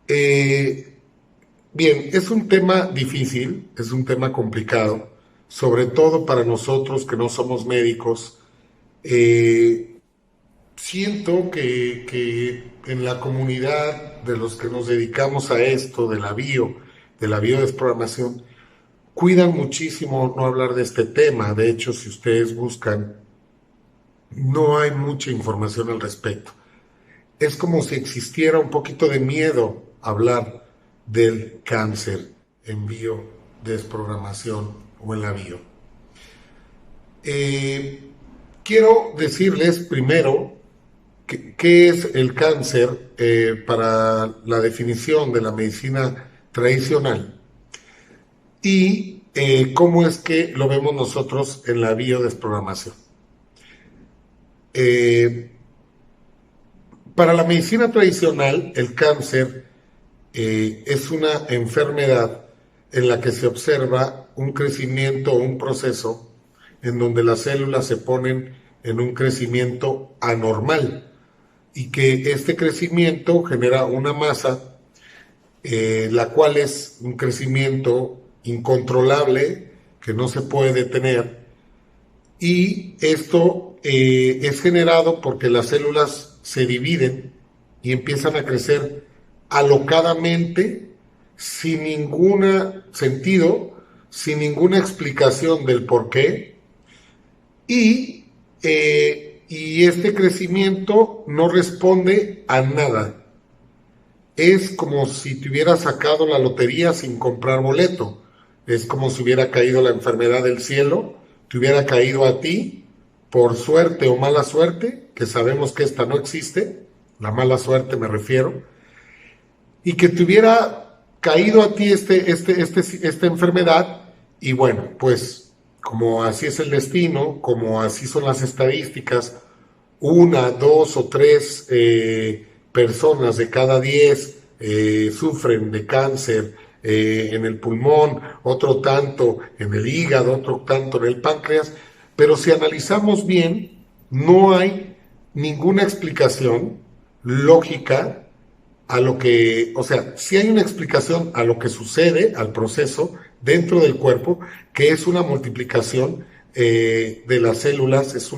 Eh, Bien, es un tema difícil, es un tema complicado, sobre todo para nosotros que no somos médicos. Eh, Siento que en la comunidad de los que nos dedicamos a esto, de la biodesprogramación, cuidan muchísimo no hablar de este tema. De hecho, si ustedes buscan, no hay mucha información al respecto. Es como si existiera un poquito de miedo a hablar del cáncer en biodesprogramación o en la bio. Eh, Quiero decirles primero qué es el cáncer para la definición de la medicina tradicional y cómo es que lo vemos nosotros en la biodesprogramación. Eh, para la medicina tradicional, el cáncer es una enfermedad en la que se observa un crecimiento o un proceso en donde las células se ponen en un crecimiento anormal y que este crecimiento genera una masa, la cual es un crecimiento incontrolable que no se puede detener, y esto es generado porque las células se dividen y empiezan a crecer alocadamente, sin ningún sentido, sin ninguna explicación del por qué, y este crecimiento no responde a nada. Es como si te hubiera sacado la lotería sin comprar boleto. Es como si hubiera caído la enfermedad del cielo, te hubiera caído a ti, por suerte o mala suerte, que sabemos que esta no existe, la mala suerte me refiero, y que te hubiera caído a ti esta enfermedad, y bueno, pues como así es el destino, como así son las estadísticas, una, dos o tres personas de cada 10 sufren de cáncer en el pulmón, otro tanto en el hígado, otro tanto en el páncreas, pero si analizamos bien, no hay ninguna explicación lógica a lo que, o sea, sí hay una explicación a lo que sucede, al proceso dentro del cuerpo, que es una multiplicación de las células, es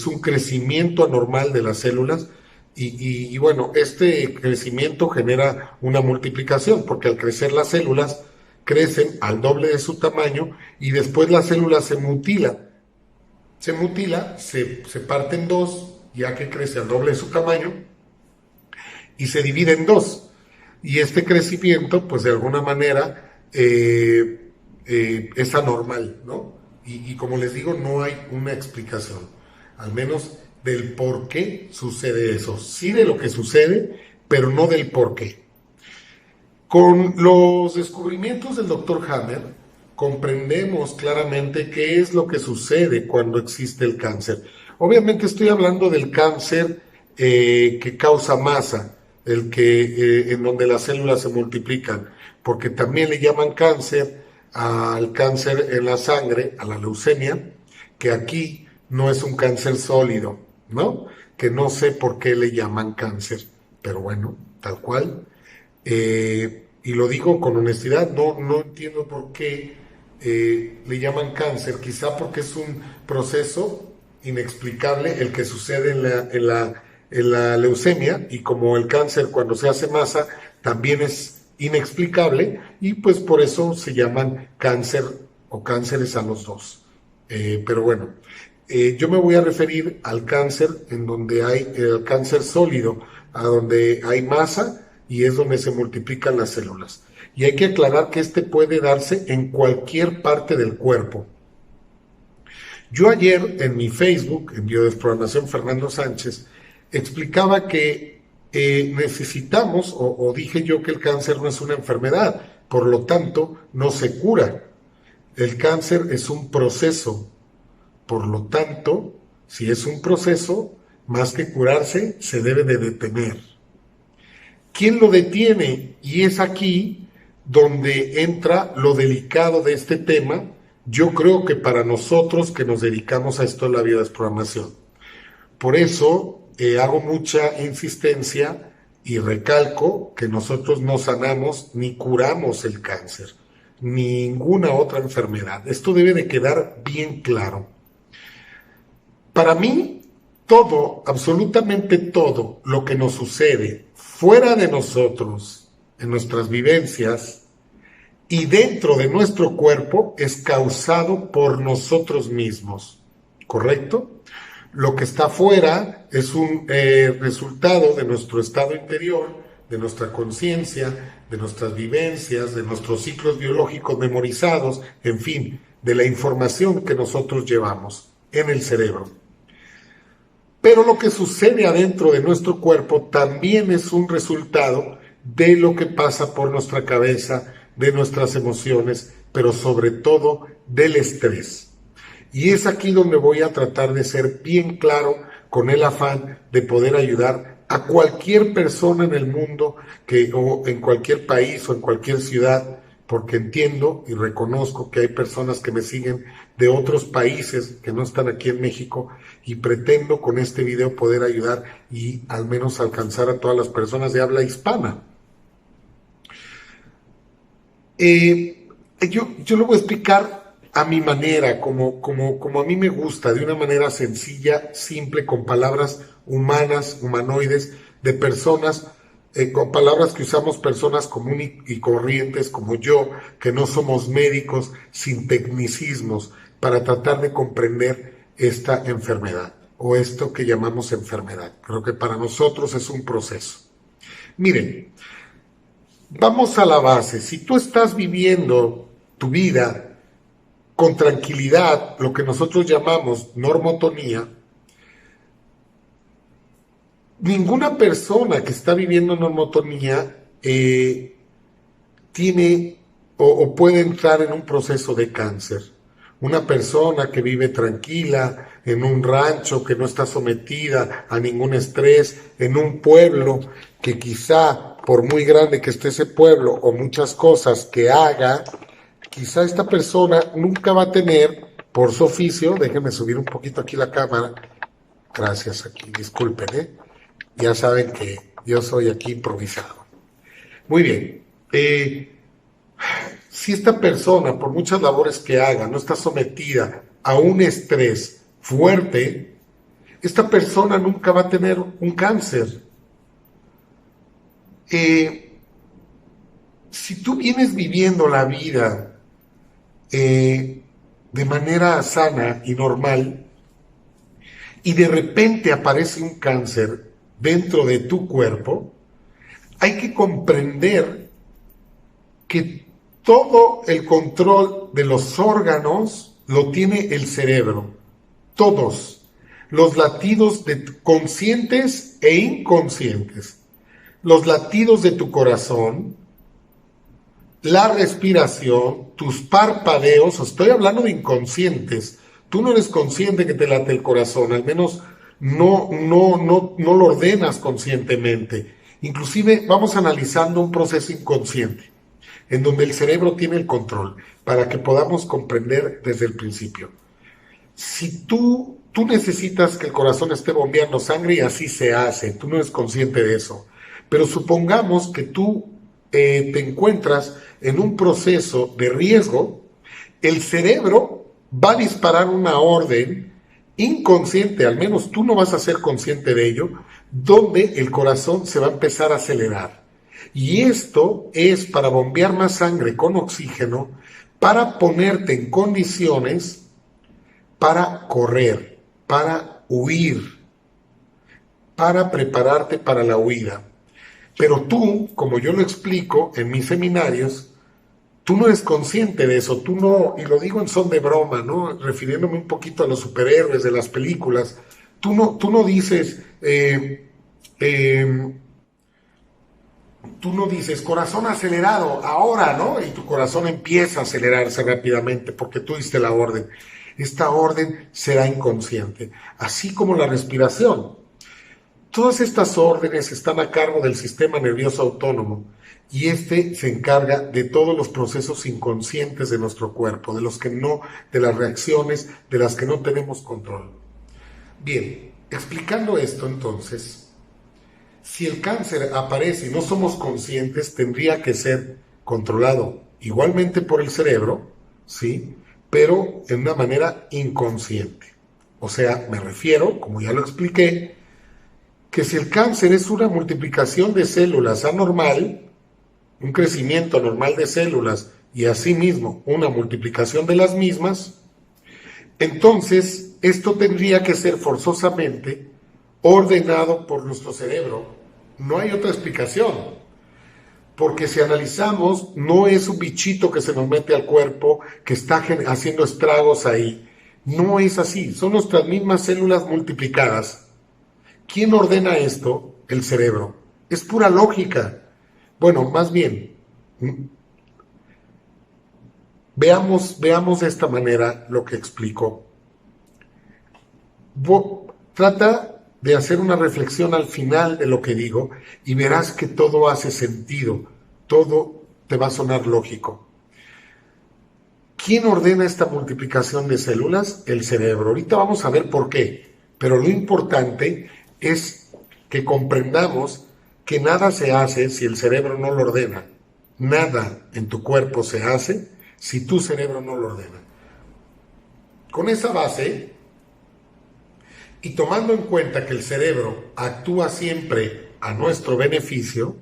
un crecimiento anormal de las células, y bueno, este crecimiento genera una multiplicación, porque al crecer las células crecen al doble de su tamaño y después la célula se parte en dos, ya que crece al doble de su tamaño, y se divide en dos. Y este crecimiento, pues de alguna manera, es anormal, ¿no? Y como les digo, no hay una explicación, al menos del por qué sucede eso. Sí de lo que sucede, pero no del por qué. Con los descubrimientos del Dr. Hammer, comprendemos claramente qué es lo que sucede cuando existe el cáncer. Obviamente estoy hablando del cáncer que causa masa, el que en donde las células se multiplican, porque también le llaman cáncer al cáncer en la sangre, a la leucemia, que aquí no es un cáncer sólido, ¿no? Que no sé por qué le llaman cáncer, pero bueno, tal cual. Y lo digo con honestidad, no entiendo por qué le llaman cáncer, quizá porque es un proceso inexplicable el que sucede en la leucemia, y como el cáncer cuando se hace masa también es inexplicable, y pues por eso se llaman cáncer o cánceres a los dos. Pero bueno, yo me voy a referir al cáncer en donde hay el cáncer sólido, a donde hay masa y es donde se multiplican las células. Y hay que aclarar que este puede darse en cualquier parte del cuerpo. Yo ayer en mi Facebook, en Biodesprogramación Fernando Sánchez, explicaba que necesitamos, o dije yo que el cáncer no es una enfermedad, por lo tanto no se cura. El cáncer es un proceso, por lo tanto, si es un proceso, más que curarse, se debe de detener. ¿Quién lo detiene? Y es aquí donde entra lo delicado de este tema, yo creo que para nosotros que nos dedicamos a esto de la biodesprogramación. Por eso hago mucha insistencia Y recalco que nosotros no sanamos ni curamos el cáncer, ninguna otra enfermedad. Esto debe de quedar bien claro. Para mí, todo, absolutamente todo lo que nos sucede fuera de nosotros, en nuestras vivencias y dentro de nuestro cuerpo, es causado por nosotros mismos, ¿correcto? Lo que está afuera es un resultado de nuestro estado interior, de nuestra conciencia, de nuestras vivencias, de nuestros ciclos biológicos memorizados, en fin, de la información que nosotros llevamos en el cerebro. Pero lo que sucede adentro de nuestro cuerpo también es un resultado de lo que pasa por nuestra cabeza, de nuestras emociones, pero sobre todo del estrés. Y es aquí donde voy a tratar de ser bien claro con el afán de poder ayudar a cualquier persona en el mundo, o en cualquier país o en cualquier ciudad, porque entiendo y reconozco que hay personas que me siguen de otros países que no están aquí en México, y pretendo con este video poder ayudar y al menos alcanzar a todas las personas de habla hispana. Yo lo voy a explicar a mi manera, como a mí me gusta, de una manera sencilla, simple, con palabras humanas, humanoides, de personas, con palabras que usamos personas comunes y corrientes como yo, que no somos médicos, sin tecnicismos, para tratar de comprender esta enfermedad, o esto que llamamos enfermedad. Creo que para nosotros es un proceso. Miren, vamos a la base. Si tú estás viviendo tu vida con tranquilidad, lo que nosotros llamamos normotonía, ninguna persona que está viviendo normotonía tiene o puede entrar en un proceso de cáncer. Una persona que vive tranquila en un rancho, que no está sometida a ningún estrés, en un pueblo que quizá, por muy grande que esté ese pueblo o muchas cosas que haga, quizá esta persona nunca va a tener, por su oficio, déjenme subir un poquito aquí la cámara, gracias aquí, disculpen, ya saben que yo soy aquí improvisado. Muy bien, si esta persona, por muchas labores que haga, no está sometida a un estrés fuerte, esta persona nunca va a tener un cáncer. Si tú vienes viviendo la vida de manera sana y normal, y de repente aparece un cáncer dentro de tu cuerpo, hay que comprender que todo el control de los órganos lo tiene el cerebro. Todos. Los latidos conscientes e inconscientes. Los latidos de tu corazón, la respiración, tus parpadeos, estoy hablando de inconscientes. Tú no eres consciente que te late el corazón, al menos no lo ordenas conscientemente. Inclusive vamos analizando un proceso inconsciente, en donde el cerebro tiene el control, para que podamos comprender desde el principio. Si tú necesitas que el corazón esté bombeando sangre, y así se hace, tú no eres consciente de eso. Pero supongamos que tú te encuentras en un proceso de riesgo, el cerebro va a disparar una orden inconsciente, al menos tú no vas a ser consciente de ello, donde el corazón se va a empezar a acelerar. Y esto es para bombear más sangre con oxígeno, para ponerte en condiciones para correr, para huir, para prepararte para la huida. Pero tú, como yo lo explico en mis seminarios, tú no eres consciente de eso, tú no, y lo digo en son de broma, ¿no? Refiriéndome un poquito a los superhéroes de las películas, tú no dices, tú no dices corazón acelerado, ahora, ¿no? Y tu corazón empieza a acelerarse rápidamente porque tú diste la orden. Esta orden será inconsciente, así como la respiración. Todas estas órdenes están a cargo del sistema nervioso autónomo, y este se encarga de todos los procesos inconscientes de nuestro cuerpo, de las reacciones de las que no tenemos control. Bien, explicando esto entonces, Si el cáncer aparece y no somos conscientes, tendría que ser controlado igualmente por el cerebro, ¿sí? Pero en una manera inconsciente. O sea, me refiero, como ya lo expliqué, que si el cáncer es una multiplicación de células anormal, un crecimiento anormal de células y asimismo una multiplicación de las mismas, entonces esto tendría que ser forzosamente ordenado por nuestro cerebro. No hay otra explicación, porque si analizamos, no es un bichito que se nos mete al cuerpo, que está haciendo estragos ahí. No es así, son nuestras mismas células multiplicadas. ¿Quién ordena esto? El cerebro. Es pura lógica. Bueno, más bien, veamos de esta manera lo que explico. Trata de hacer una reflexión al final de lo que digo y verás que todo hace sentido, todo te va a sonar lógico. ¿Quién ordena esta multiplicación de células? El cerebro. Ahorita vamos a ver por qué, pero lo importante es que comprendamos que nada se hace si el cerebro no lo ordena. Nada en tu cuerpo se hace si tu cerebro no lo ordena. Con esa base, y tomando en cuenta que el cerebro actúa siempre a nuestro beneficio,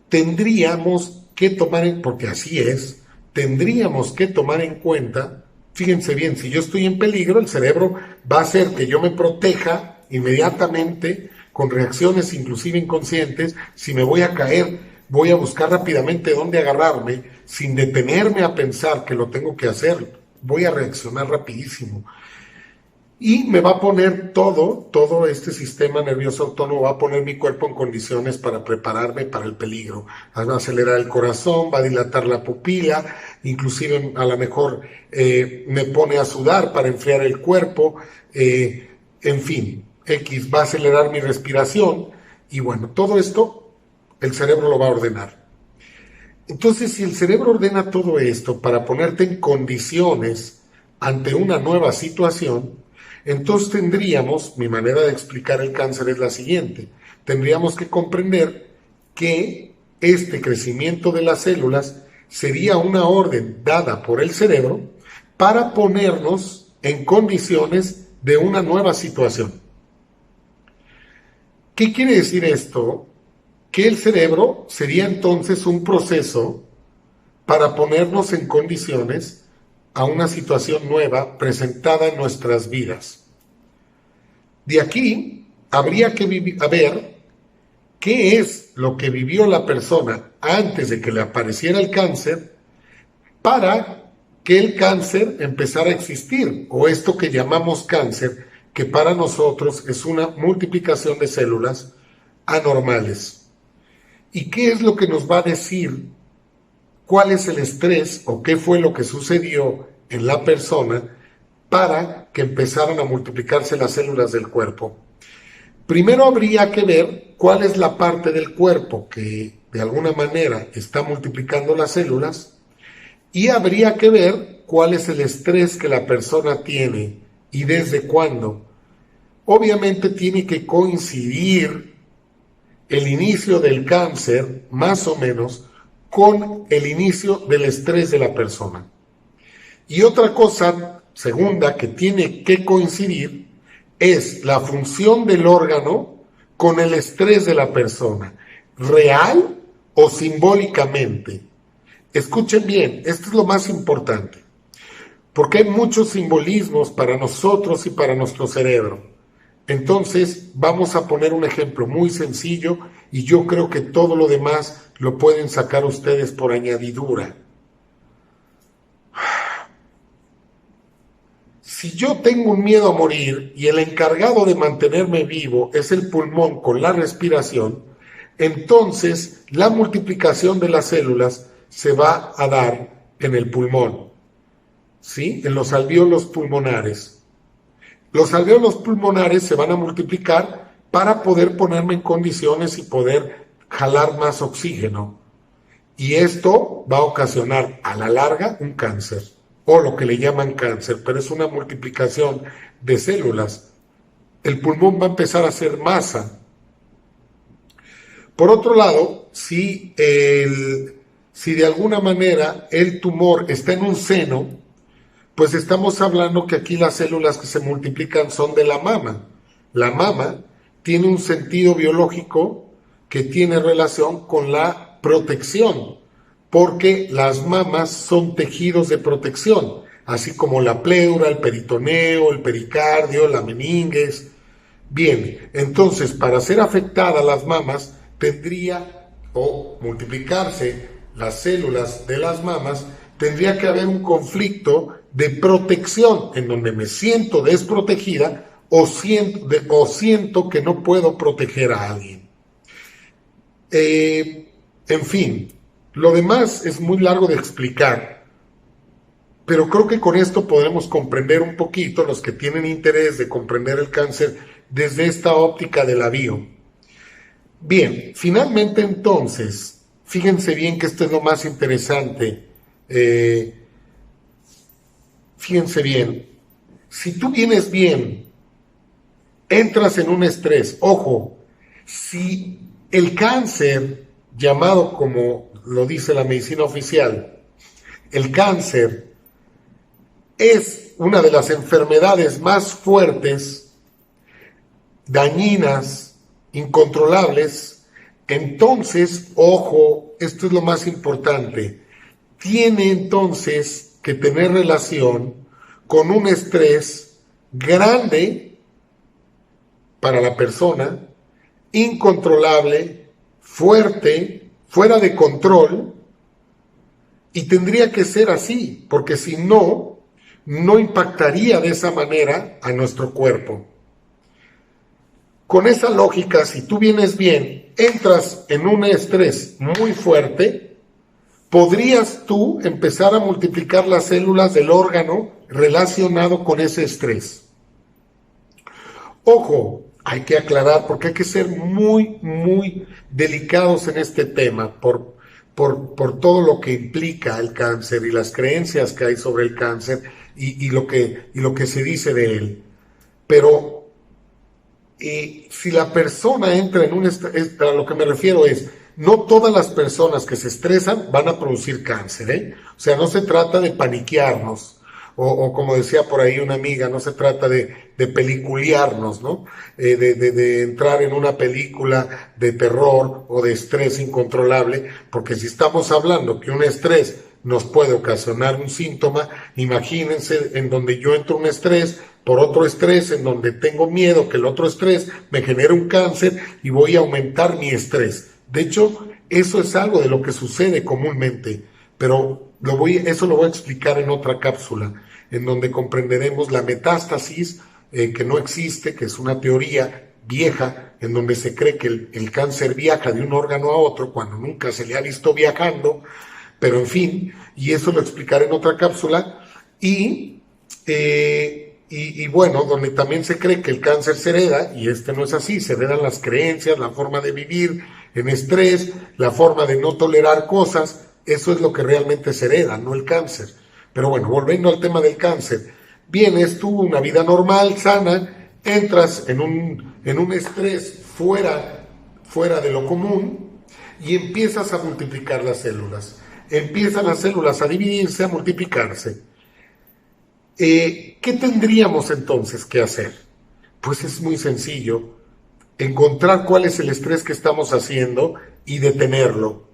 tendríamos que tomar, porque así es, tendríamos que tomar en cuenta, fíjense bien, si yo estoy en peligro, el cerebro va a hacer que yo me proteja inmediatamente con reacciones inclusive inconscientes. Si me voy a caer, voy a buscar rápidamente dónde agarrarme sin detenerme a pensar que lo tengo que hacer. Voy a reaccionar rapidísimo. Y me va a poner todo este sistema nervioso autónomo, va a poner mi cuerpo en condiciones para prepararme para el peligro. Va a acelerar el corazón, va a dilatar la pupila, inclusive a lo mejor me pone a sudar para enfriar el cuerpo, en fin, va a acelerar mi respiración y bueno, todo esto el cerebro lo va a ordenar. Entonces, si el cerebro ordena todo esto para ponerte en condiciones ante una nueva situación, entonces tendríamos, mi manera de explicar el cáncer es la siguiente, tendríamos que comprender que este crecimiento de las células sería una orden dada por el cerebro para ponernos en condiciones de una nueva situación. ¿Qué quiere decir esto? Que el cerebro sería entonces un proceso para ponernos en condiciones a una situación nueva presentada en nuestras vidas. De aquí habría que ver qué es lo que vivió la persona antes de que le apareciera el cáncer para que el cáncer empezara a existir, o esto que llamamos cáncer, que para nosotros es una multiplicación de células anormales. ¿Y qué es lo que nos va a decir cuál es el estrés o qué fue lo que sucedió en la persona para que empezaran a multiplicarse las células del cuerpo? Primero habría que ver cuál es la parte del cuerpo que de alguna manera está multiplicando las células y habría que ver cuál es el estrés que la persona tiene y desde cuándo. Obviamente tiene que coincidir el inicio del cáncer, más o menos, con el inicio del estrés de la persona. Y otra cosa segunda que tiene que coincidir es la función del órgano con el estrés de la persona, real o simbólicamente. Escuchen bien, esto es lo más importante, porque hay muchos simbolismos para nosotros y para nuestro cerebro. Entonces, vamos a poner un ejemplo muy sencillo y yo creo que todo lo demás lo pueden sacar ustedes por añadidura. Si yo tengo un miedo a morir y el encargado de mantenerme vivo es el pulmón con la respiración, entonces la multiplicación de las células se va a dar en el pulmón, ¿sí? En los alvéolos pulmonares. Los alvéolos pulmonares se van a multiplicar para poder ponerme en condiciones y poder jalar más oxígeno. Y esto va a ocasionar a la larga un cáncer, o lo que le llaman cáncer, pero es una multiplicación de células. El pulmón va a empezar a hacer masa. Por otro lado, si de alguna manera el tumor está en un seno, pues estamos hablando que aquí las células que se multiplican son de la mama. La mama tiene un sentido biológico que tiene relación con la protección, porque las mamas son tejidos de protección, así como la pleura, el peritoneo, el pericardio, la meninges. Bien, entonces para ser afectadas las mamas tendría o multiplicarse las células de las mamas, tendría que haber un conflicto de protección en donde me siento desprotegida o siento que no puedo proteger a alguien. En fin, lo demás es muy largo de explicar, pero creo que con esto podremos comprender un poquito, los que tienen interés de comprender el cáncer desde esta óptica de la bio. Bien, finalmente entonces, fíjense bien que esto es lo más interesante. Fíjense bien, si tú vienes bien, entras en un estrés. Ojo, si el cáncer, llamado como lo dice la medicina oficial, el cáncer es una de las enfermedades más fuertes, dañinas, incontrolables, entonces, ojo, esto es lo más importante, tiene entonces que tener relación con un estrés grande para la persona, incontrolable, fuerte, fuera de control, y tendría que ser así, porque si no, no impactaría de esa manera a nuestro cuerpo. Con esa lógica, si tú vienes bien, entras en un estrés muy fuerte, podrías tú empezar a multiplicar las células del órgano relacionado con ese estrés. Ojo, hay que aclarar porque hay que ser muy, muy delicados en este tema por todo lo que implica el cáncer y las creencias que hay sobre el cáncer y lo que se dice de él. Pero si la persona entra en un estrés, a lo que me refiero es, no todas las personas que se estresan van a producir cáncer, ¿eh? O sea, no se trata de paniquearnos, o como decía por ahí una amiga, no se trata de peliculearnos, ¿no? De entrar en una película de terror o de estrés incontrolable, porque si estamos hablando que un estrés nos puede ocasionar un síntoma, imagínense en donde yo entro en un estrés, por otro estrés, en donde tengo miedo que el otro estrés me genere un cáncer y voy a aumentar mi estrés. De hecho, eso es algo de lo que sucede comúnmente, pero eso lo voy a explicar en otra cápsula, en donde comprenderemos la metástasis, que no existe, que es una teoría vieja, en donde se cree que el cáncer viaja de un órgano a otro cuando nunca se le ha visto viajando, pero en fin, y eso lo explicaré en otra cápsula, y bueno, donde también se cree que el cáncer se hereda, y no es así, se heredan las creencias, la forma de vivir en estrés, la forma de no tolerar cosas, eso es lo que realmente se hereda, no el cáncer. Pero bueno, volviendo al tema del cáncer, vienes tú una vida normal, sana, entras en un estrés fuera de lo común y empiezas a multiplicar las células. Empiezan las células a dividirse, a multiplicarse. ¿Qué tendríamos entonces que hacer? Pues es muy sencillo, encontrar cuál es el estrés que estamos haciendo y detenerlo.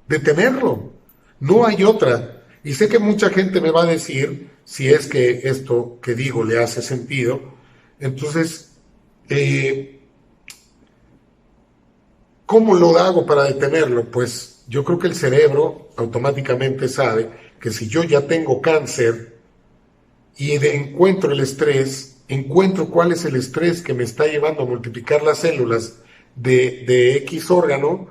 Detenerlo. No hay otra. Y sé que mucha gente me va a decir, si es que esto que digo le hace sentido, entonces, ¿cómo lo hago para detenerlo? Pues yo creo que el cerebro automáticamente sabe que si yo ya tengo cáncer, y encuentro el estrés, encuentro cuál es el estrés que me está llevando a multiplicar las células de X órgano,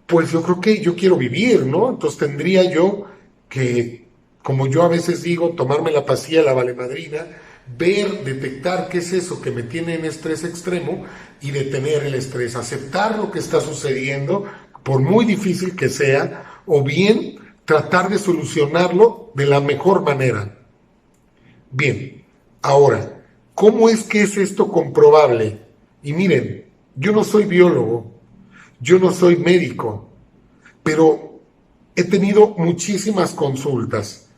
pues yo creo que yo quiero vivir, ¿no? Entonces tendría yo que, como yo a veces digo, tomarme la pastilla, la valemadrina, detectar qué es eso que me tiene en estrés extremo y detener el estrés, aceptar lo que está sucediendo, por muy difícil que sea, o bien tratar de solucionarlo de la mejor manera. Bien, ahora, ¿cómo es que es esto comprobable? Y miren, yo no soy biólogo, Yo no soy médico, pero he tenido muchísimas consultas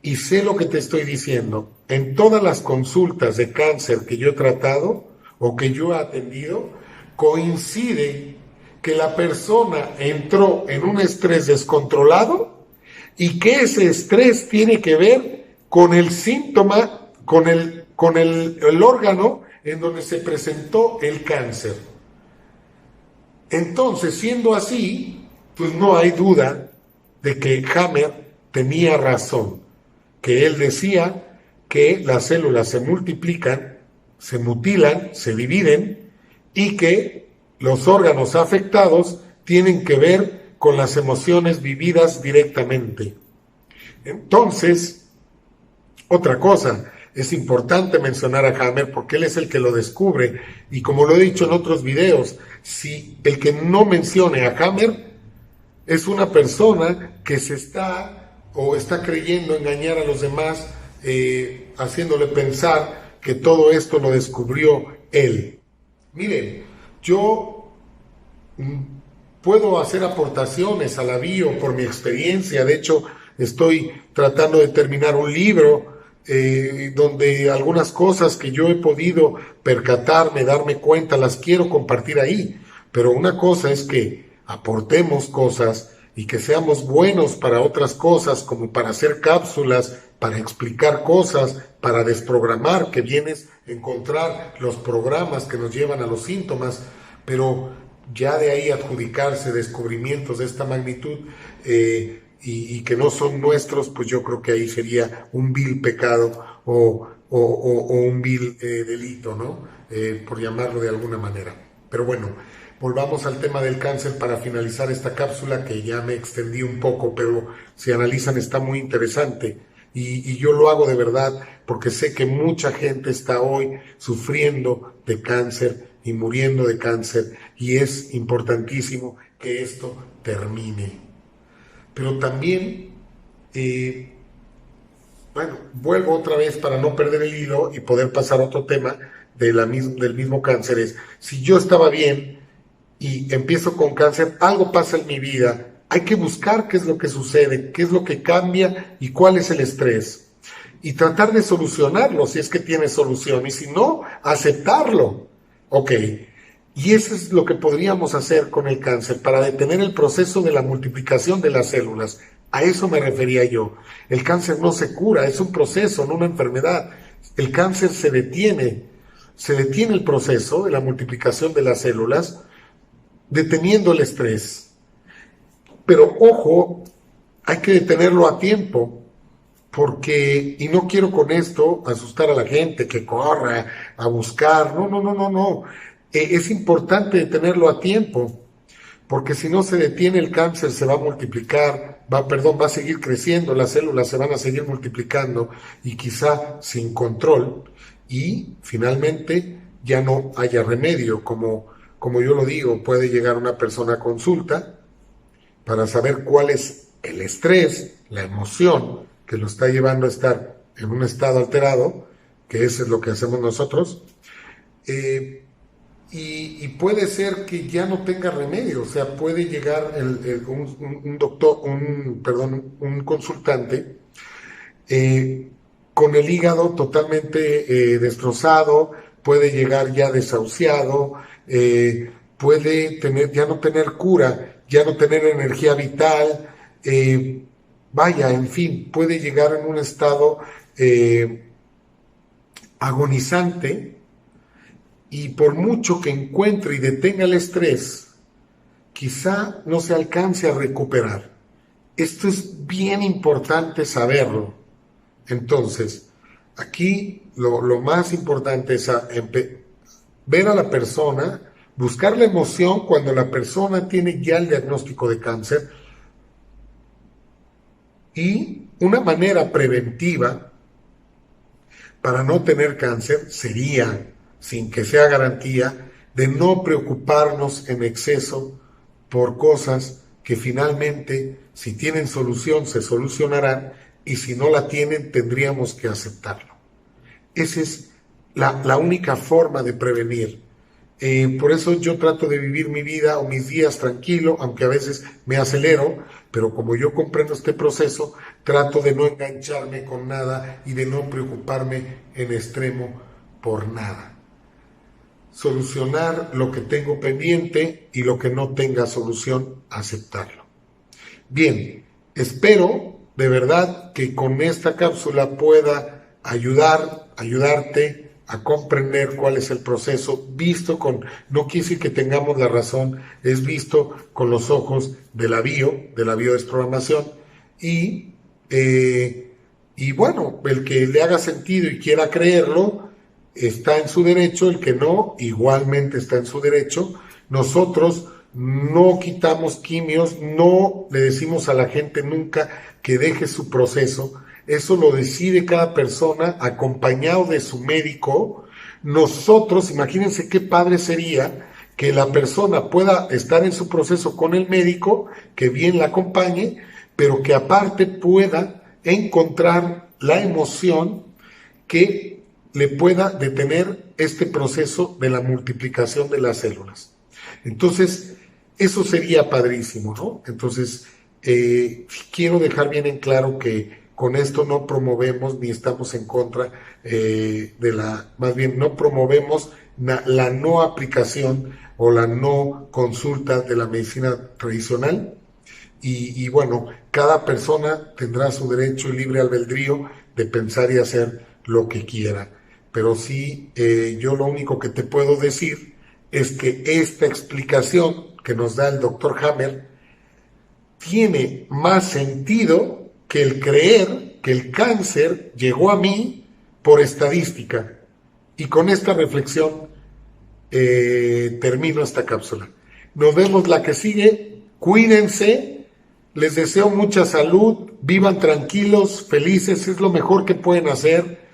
y sé lo que te estoy diciendo. En todas las consultas de cáncer que yo he tratado o que yo he atendido, coincide que la persona entró en un estrés descontrolado y que ese estrés tiene que ver con el síntoma, con el órgano en donde se presentó el cáncer. Entonces, siendo así, pues no hay duda de que Hammer tenía razón, que él decía que las células se multiplican, se mutilan, se dividen y que los órganos afectados tienen que ver con las emociones vividas directamente. Entonces, otra cosa, es importante mencionar a Hammer porque él es el que lo descubre y como lo he dicho en otros videos, si el que no mencione a Hammer es una persona que se está o está creyendo engañar a los demás, haciéndole pensar que todo esto lo descubrió él. Miren, yo puedo hacer aportaciones a la bio por mi experiencia. De hecho, estoy tratando de terminar un libro donde algunas cosas que yo he podido percatarme, darme cuenta, las quiero compartir ahí. Pero una cosa es que aportemos cosas y que seamos buenos para otras cosas, como para hacer cápsulas, para explicar cosas, para desprogramar, que vienes a encontrar los programas que nos llevan a los síntomas, pero ya de ahí adjudicarse descubrimientos de esta magnitud y que no son nuestros, pues yo creo que ahí sería un vil pecado o un vil delito, ¿no? Por llamarlo de alguna manera. Pero bueno, volvamos al tema del cáncer para finalizar esta cápsula, que ya me extendí un poco, pero si analizan está muy interesante. Y yo lo hago de verdad porque sé que mucha gente está hoy sufriendo de cáncer y muriendo de cáncer, y es importantísimo que esto termine. Pero también, bueno, vuelvo otra vez para no perder el hilo y poder pasar a otro tema del mismo cáncer. Es, si yo estaba bien y empiezo con cáncer, algo pasa en mi vida, hay que buscar qué es lo que sucede, qué es lo que cambia y cuál es el estrés. Y tratar de solucionarlo si es que tiene solución, y si no, aceptarlo. Ok, y eso es lo que podríamos hacer con el cáncer para detener el proceso de la multiplicación de las células. A eso me refería yo. El cáncer no se cura, es un proceso, no una enfermedad. El cáncer se detiene el proceso de la multiplicación de las células, deteniendo el estrés. Pero ojo, hay que detenerlo a tiempo, porque, y no quiero con esto asustar a la gente que corra a buscar, no. Es importante detenerlo a tiempo, porque si no se detiene el cáncer se va a multiplicar, va a seguir creciendo, las células se van a seguir multiplicando y quizá sin control, y finalmente ya no haya remedio, como yo lo digo, puede llegar una persona a consulta para saber cuál es el estrés, la emoción que lo está llevando a estar en un estado alterado, que eso es lo que hacemos nosotros, y puede ser que ya no tenga remedio. O sea, puede llegar un consultante con el hígado totalmente destrozado, puede llegar ya desahuciado, puede ya no tener cura, ya no tener energía vital, vaya, en fin, puede llegar en un estado agonizante, y por mucho que encuentre y detenga el estrés, quizá no se alcance a recuperar. Esto es bien importante saberlo. Entonces, aquí lo más importante es ver a la persona, buscar la emoción cuando la persona tiene ya el diagnóstico de cáncer, y una manera preventiva para no tener cáncer sería, sin que sea garantía, de no preocuparnos en exceso por cosas que finalmente, si tienen solución, se solucionarán, y si no la tienen, tendríamos que aceptarlo. Esa es la única forma de prevenir. Por eso yo trato de vivir mi vida o mis días tranquilo, aunque a veces me acelero, pero como yo comprendo este proceso, trato de no engancharme con nada y de no preocuparme en extremo por nada. Solucionar lo que tengo pendiente y lo que no tenga solución, aceptarlo. Bien, espero de verdad que con esta cápsula pueda ayudarte a comprender cuál es el proceso visto con, no quiere decir que tengamos la razón, es visto con los ojos de la biodesprogramación y, y bueno, el que le haga sentido y quiera creerlo, está en su derecho, el que no, igualmente está en su derecho. Nosotros no quitamos quimios, no le decimos a la gente nunca que deje su proceso, eso lo decide cada persona acompañado de su médico. Nosotros, imagínense qué padre sería que la persona pueda estar en su proceso con el médico, que bien la acompañe, pero que aparte pueda encontrar la emoción que le pueda detener este proceso de la multiplicación de las células. Entonces, eso sería padrísimo, ¿no? Entonces, quiero dejar bien en claro que con esto no promovemos ni estamos en contra más bien no promovemos la no aplicación o la no consulta de la medicina tradicional. Y bueno, cada persona tendrá su derecho y libre albedrío de pensar y hacer lo que quiera. Pero sí, yo lo único que te puedo decir es que esta explicación que nos da el doctor Hammer tiene más sentido que el creer que el cáncer llegó a mí por estadística. Y con esta reflexión termino esta cápsula. Nos vemos la que sigue. Cuídense. Les deseo mucha salud. Vivan tranquilos, felices. Es lo mejor que pueden hacer.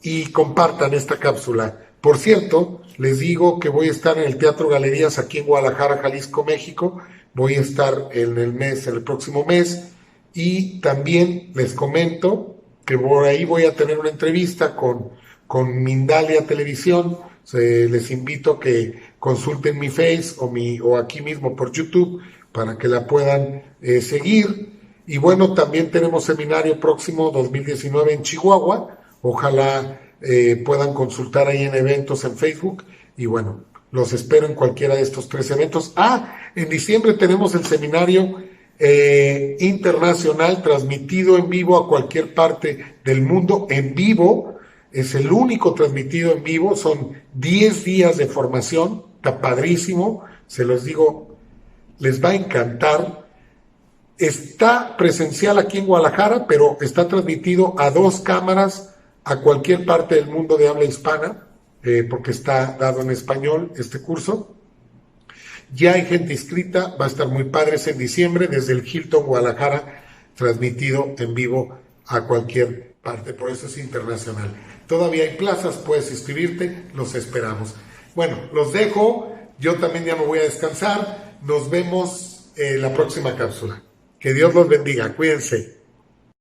Y compartan esta cápsula. Por cierto, les digo que voy a estar en el Teatro Galerías aquí en Guadalajara, Jalisco, México. Voy a estar en el próximo mes. Y también les comento que por ahí voy a tener una entrevista con Mindalia Televisión. Les invito a que consulten mi Face o aquí mismo por YouTube para que la puedan seguir. Y bueno, también tenemos seminario próximo 2019 en Chihuahua. Ojalá puedan consultar ahí en eventos en Facebook. Y bueno, los espero en cualquiera de estos 3 eventos. En diciembre tenemos el seminario internacional transmitido en vivo a cualquier parte del mundo. En vivo, es el único transmitido en vivo. Son 10 días de formación. Está padrísimo. Se los digo, les va a encantar. Está presencial aquí en Guadalajara, pero está transmitido a 2 cámaras a cualquier parte del mundo de habla hispana, porque está dado en español este curso. Ya hay gente inscrita, va a estar muy padre, es en diciembre, desde el Hilton Guadalajara, transmitido en vivo a cualquier parte, por eso es internacional. Todavía hay plazas, puedes inscribirte, los esperamos. Bueno, los dejo, yo también ya me voy a descansar, nos vemos en la próxima cápsula. Que Dios los bendiga, cuídense.